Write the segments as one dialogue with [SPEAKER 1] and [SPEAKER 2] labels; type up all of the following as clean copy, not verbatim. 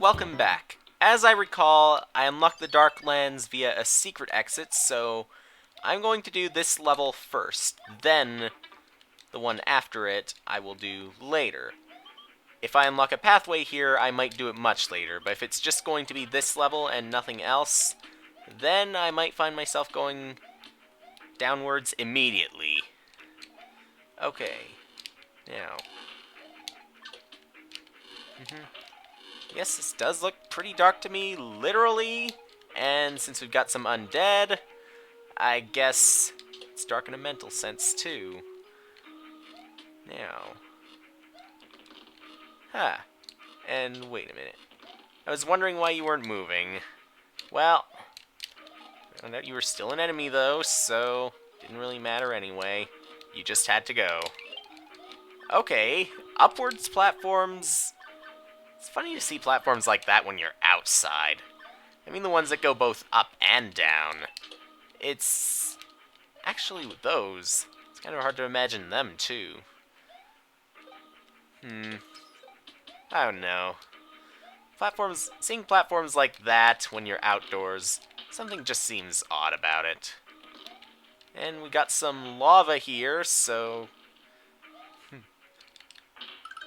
[SPEAKER 1] welcome back. As I recall, I unlocked the Dark Lands via a secret exit, so I'm going to do this level first. Then, the one after it, I will do later. If I unlock a pathway here, I might do it much later, but if it's just going to be this level and nothing else, then I might find myself going downwards immediately. Okay. Now. Yes, this does look pretty dark to me, literally. And since we've got some undead, I guess it's dark in a mental sense, too. Now. And wait a minute. I was wondering why you weren't moving. Well, I found out you were still an enemy, though, so didn't really matter anyway. You just had to go. Okay, upwards platforms. It's funny to see platforms like that when you're outside. I mean the ones that go both up and down. It's actually with those, it's kind of hard to imagine them too. I don't know. Seeing platforms like that when you're outdoors, something just seems odd about it. And we got some lava here, so...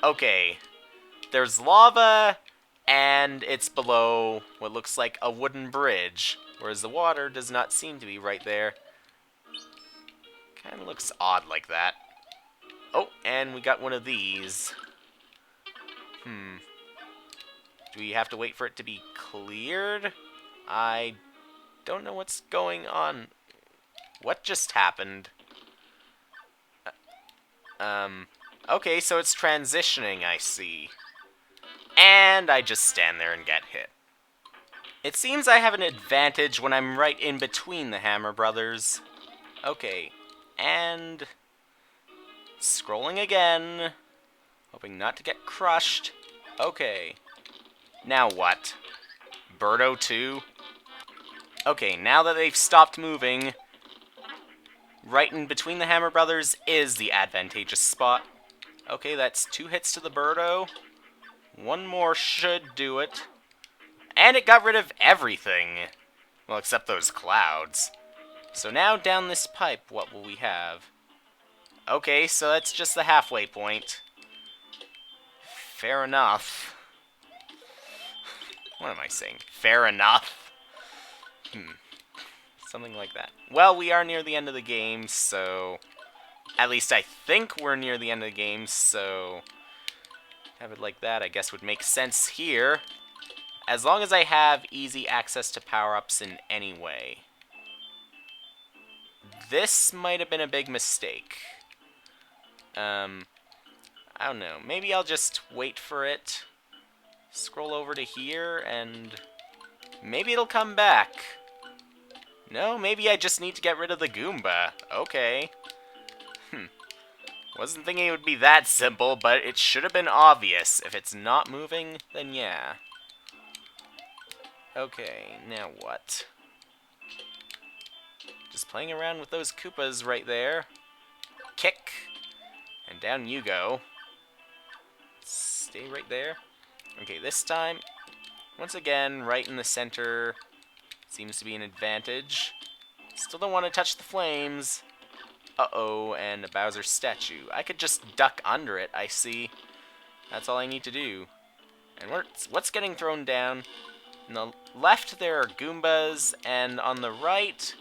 [SPEAKER 1] Okay. There's lava, and it's below what looks like a wooden bridge, whereas the water does not seem to be right there. Kind of looks odd like that. Oh, and we got one of these. Do we have to wait for it to be cleared? I don't know what's going on. What just happened? Okay, so it's transitioning, I see. And I just stand there and get hit. It seems I have an advantage when I'm right in between the Hammer Brothers. Okay, and... scrolling again. Hoping not to get crushed. Okay. Now what? Birdo 2? Okay, now that they've stopped moving, right in between the Hammer Brothers is the advantageous spot. Okay, that's 2 hits to the Birdo. One more should do it. And it got rid of everything. Well, except those clouds. So now down this pipe, what will we have? Okay, so that's just the halfway point. Fair enough. What am I saying? Fair enough? Something like that. Well, we are near the end of the game, so... At least I think we're near the end of the game, so... Have it like that, I guess, would make sense here. As long as I have easy access to power-ups in any way. This might have been a big mistake. I don't know. Maybe I'll just wait for it. Scroll over to here, and... maybe it'll come back. No, maybe I just need to get rid of the Goomba. Okay. Wasn't thinking it would be that simple, but it should have been obvious. If it's not moving, then yeah. Okay, now what? Just playing around with those Koopas right there. Kick. And down you go. Stay right there. Okay, this time, once again, right in the center. Seems to be an advantage. Still don't want to touch the flames. Uh-oh, and a Bowser statue. I could just duck under it, I see. That's all I need to do. And what's getting thrown down? On the left, there are Goombas, and on the right,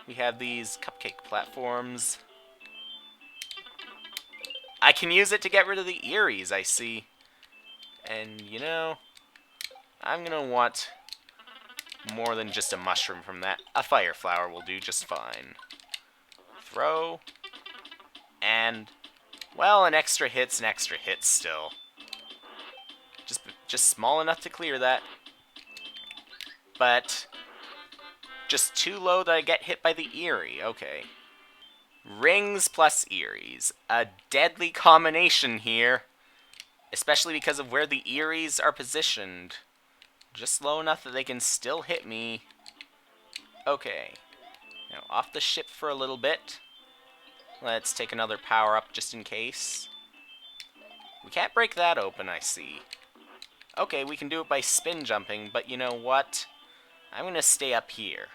[SPEAKER 1] we have these cupcake platforms. I can use it to get rid of the Eries, I see. And, you know, I'm gonna want more than just a mushroom from that. A fire flower will do just fine. Throw. And, well, an extra hit's an extra hit still. Just small enough to clear that. But just too low that I get hit by the Eerie. Okay. Rings plus Eries. A deadly combination here. Especially because of where the Eries are positioned. Just low enough that they can still hit me. Okay. Now off the ship for a little bit. Let's take another power up just in case. We can't break that open, I see. Okay, we can do it by spin jumping, but you know what? I'm gonna stay up here.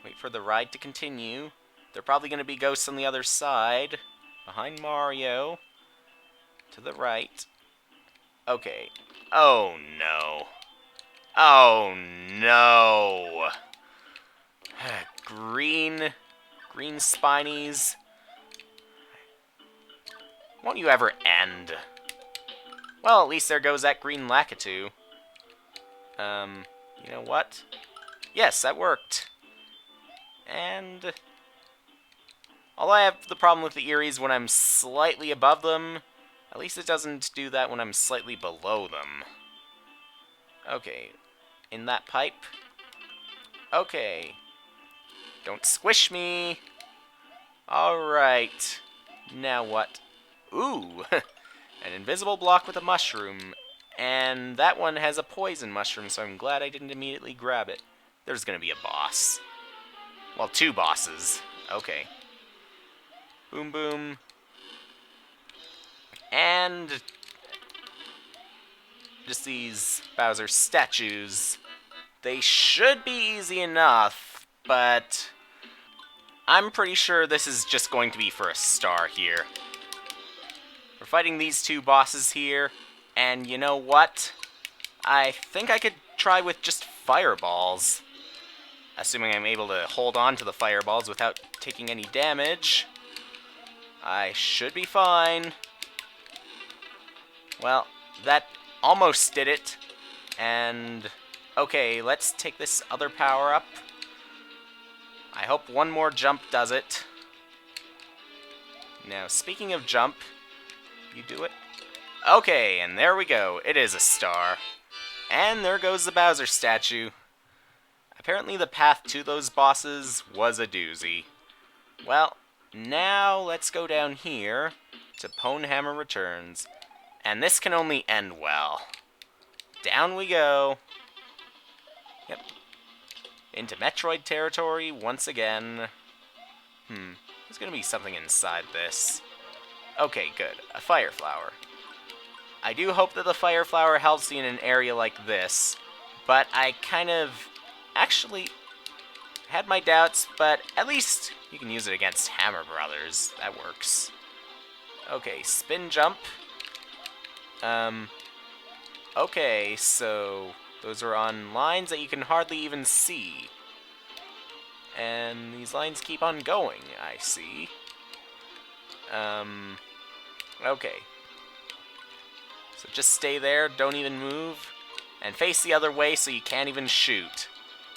[SPEAKER 1] Wait for the ride to continue. They're probably gonna be ghosts on the other side. Behind Mario. To the right. Okay. Oh no. Oh no. Green spinies. Won't you ever end? Well, at least there goes that green Lakitu. You know what? Yes, that worked. And although I have the problem with the Eries when I'm slightly above them, at least it doesn't do that when I'm slightly below them. Okay, in that pipe. Okay. Don't squish me. Alright. Now what? Ooh! An invisible block with a mushroom. And that one has a poison mushroom, so I'm glad I didn't immediately grab it. There's gonna be a boss. Well, two bosses. Okay. Boom, boom. And just these Bowser statues. They should be easy enough, but I'm pretty sure this is just going to be for a star here. We're fighting these two bosses here, and you know what? I think I could try with just fireballs. Assuming I'm able to hold on to the fireballs without taking any damage. I should be fine. Well, that almost did it. And okay, let's take this other power up. I hope one more jump does it. Now, speaking of jump, you do it. Okay, and there we go. It is a star. And there goes the Bowser statue. Apparently the path to those bosses was a doozy. Well, now let's go down here to Ponehammer Returns. And this can only end well. Down we go. Yep. Into Metroid territory once again. There's gonna be something inside this. Okay, good. A fire flower. I do hope that the fire flower helps you in an area like this, but I kind of actually had my doubts, but at least you can use it against Hammer Brothers. That works. Okay, spin jump. Okay, so those are on lines that you can hardly even see. And these lines keep on going, I see. Okay. So just stay there, don't even move, and face the other way so you can't even shoot.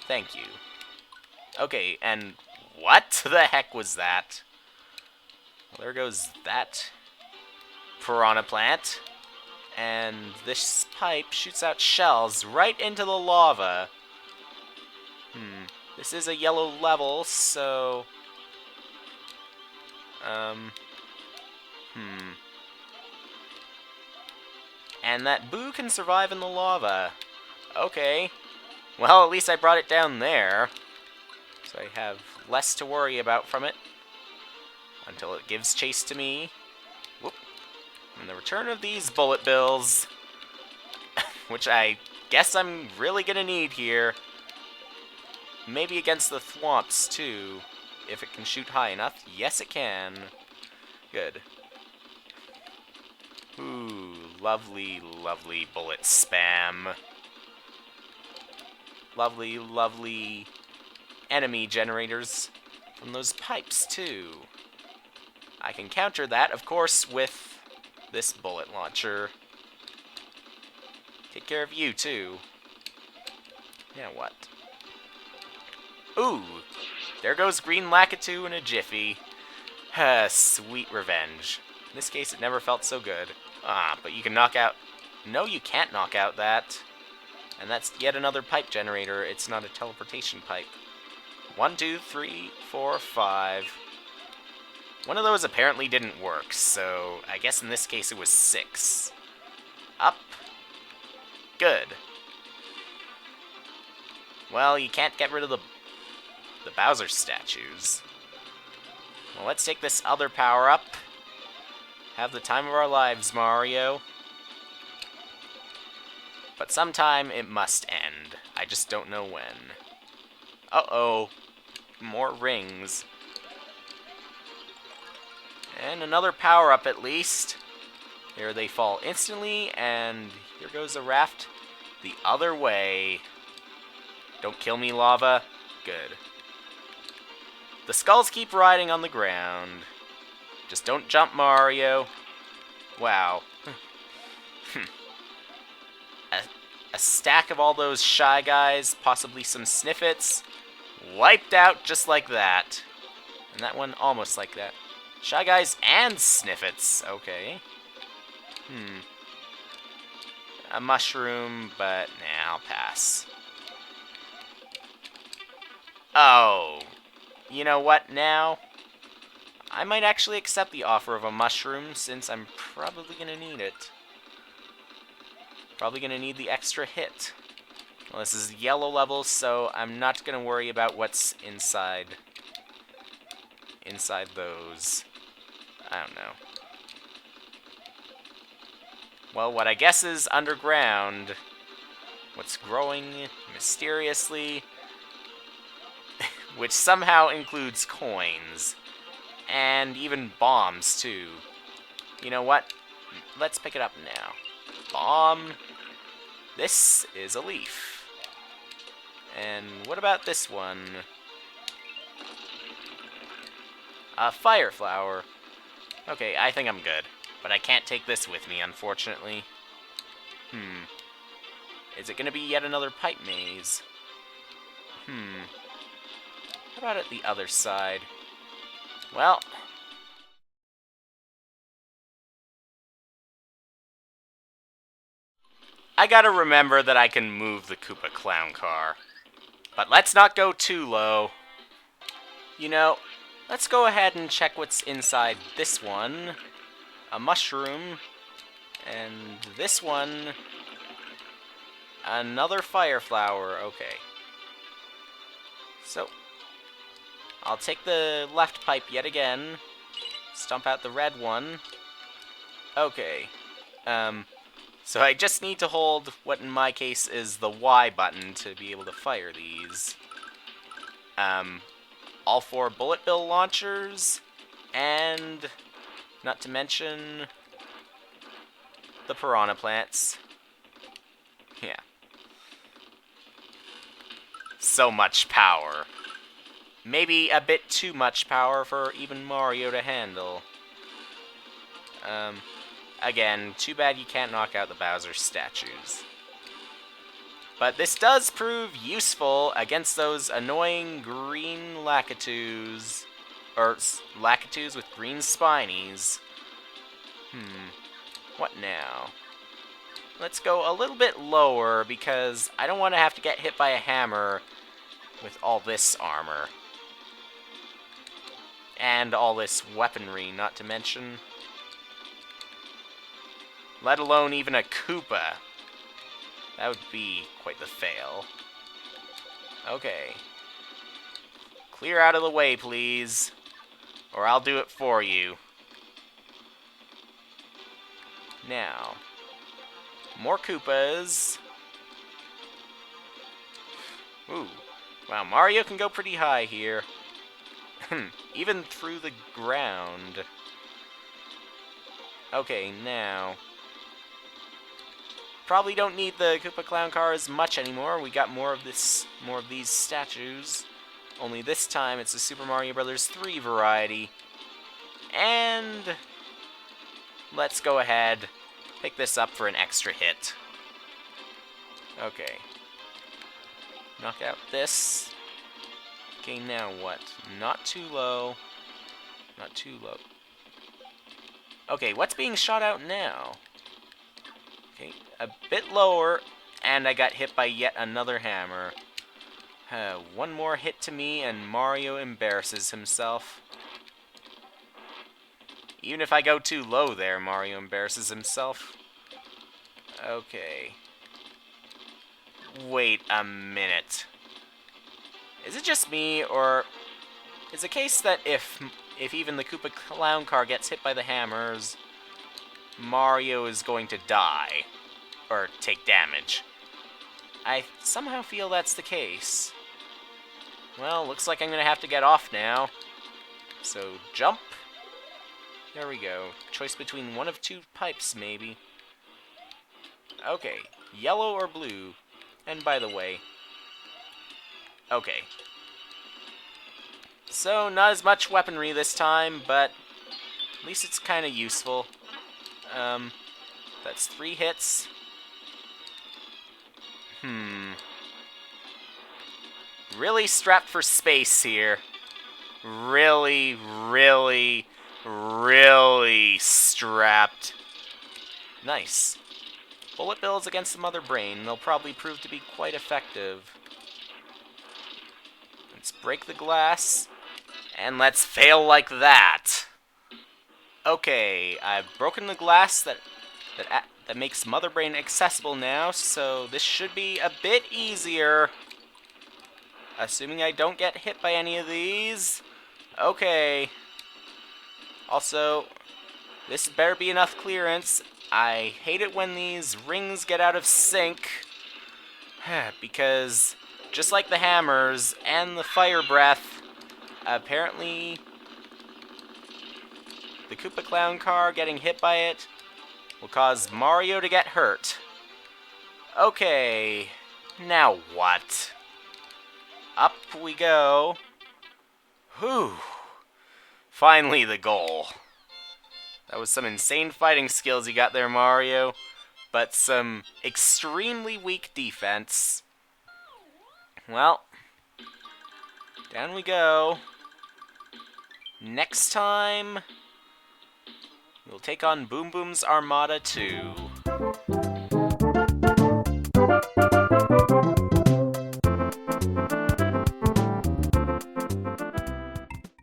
[SPEAKER 1] Thank you. Okay, and what the heck was that? Well, there goes that piranha plant. And this pipe shoots out shells right into the lava. This is a yellow level, so And that Boo can survive in the lava. Okay. Well, at least I brought it down there. So I have less to worry about from it. Until it gives chase to me. Whoop. And the return of these bullet bills. Which I guess I'm really gonna need here. Maybe against the thwomps, too. If it can shoot high enough. Yes, it can. Good. Ooh, lovely, lovely bullet spam. Lovely, lovely enemy generators from those pipes, too. I can counter that, of course, with this bullet launcher. Take care of you, too. Now what? Ooh, there goes Green Lakitu in a jiffy. Sweet revenge. In this case, it never felt so good. Ah, but you can knock out... No, you can't knock out that. And that's yet another pipe generator. It's not a teleportation pipe. 1, 2, 3, 4, 5. One of those apparently didn't work, so I guess in this case it was 6. Up. Good. Well, you can't get rid of the Bowser statues. Well, let's take this other power-up. Have the time of our lives, Mario. But sometime it must end. I just don't know when. Uh-oh. More rings. And another power-up at least. Here they fall instantly, and here goes a raft the other way. Don't kill me, lava. Good. The skulls keep riding on the ground. Just don't jump, Mario. Wow. a stack of all those Shy Guys, possibly some Sniffets, wiped out just like that. And that one almost like that. Shy Guys and Sniffets. Okay. A mushroom, but nah, I'll pass. Oh. You know what now? I might actually accept the offer of a mushroom, since I'm probably gonna need it. Probably gonna need the extra hit. Well, this is yellow level, so I'm not gonna worry about what's inside those. I don't know. Well, what I guess is underground. What's growing mysteriously, which somehow includes coins. And even bombs, too. You know what? Let's pick it up now. Bomb. This is a leaf. And what about this one? A fire flower. Okay, I think I'm good. But I can't take this with me, unfortunately. Is it gonna be yet another pipe maze? How about at the other side? Well... I gotta remember that I can move the Koopa Clown Car. But let's not go too low. You know, let's go ahead and check what's inside this one. A mushroom. And this one... another fire flower. Okay. So... I'll take the left pipe yet again. Stomp out the red one. Okay. So I just need to hold what in my case is the Y button to be able to fire these. All 4 bullet bill launchers, and not to mention the piranha plants. Yeah. So much power. Maybe a bit too much power for even Mario to handle. Again, too bad you can't knock out the Bowser statues. But this does prove useful against those annoying green Lakitus. Or Lakitus with green spinies. What now? Let's go a little bit lower because I don't want to have to get hit by a hammer with all this armor. And all this weaponry, not to mention. Let alone even a Koopa. That would be quite the fail. Okay. Clear out of the way, please. Or I'll do it for you. Now. More Koopas. Ooh. Wow, Mario can go pretty high here. Even through the ground. Okay, now... Probably don't need the Koopa Clown Car as much anymore. We got more of these statues. Only this time it's a Super Mario Bros. 3 variety. And... let's go ahead, pick this up for an extra hit. Okay. Knock out this. Okay, now what? Not too low. Not too low. Okay, what's being shot out now? Okay, a bit lower, and I got hit by yet another hammer. One more hit to me, and Mario embarrasses himself. Even if I go too low there, Mario embarrasses himself. Okay. Wait a minute. Is it just me, or is the case that if even the Koopa Clown Car gets hit by the hammers, Mario is going to die? or take damage. I somehow feel that's the case. Well, looks like I'm gonna have to get off now. So, jump. There we go. Choice between one of two pipes, maybe. Okay, yellow or blue. And by the way... Okay. So, not as much weaponry this time, but at least it's kind of useful. That's 3 hits. Really strapped for space here. Really, really, really strapped. Nice. Bullet bills against the mother brain. They'll probably prove to be quite effective. Let's break the glass. And let's fail like that. Okay, I've broken the glass that makes mother brain accessible now, so this should be a bit easier. Assuming I don't get hit by any of these. Okay. Also, this better be enough clearance. I hate it when these rings get out of sync. Because, just like the hammers and the fire breath, apparently the Koopa Clown car getting hit by it will cause Mario to get hurt. Okay, now what? Up we go. Whew. Finally the goal. That was some insane fighting skills you got there, Mario. But some extremely weak defense. Well, down we go. Next time, we'll take on Boom Boom's Armada 2.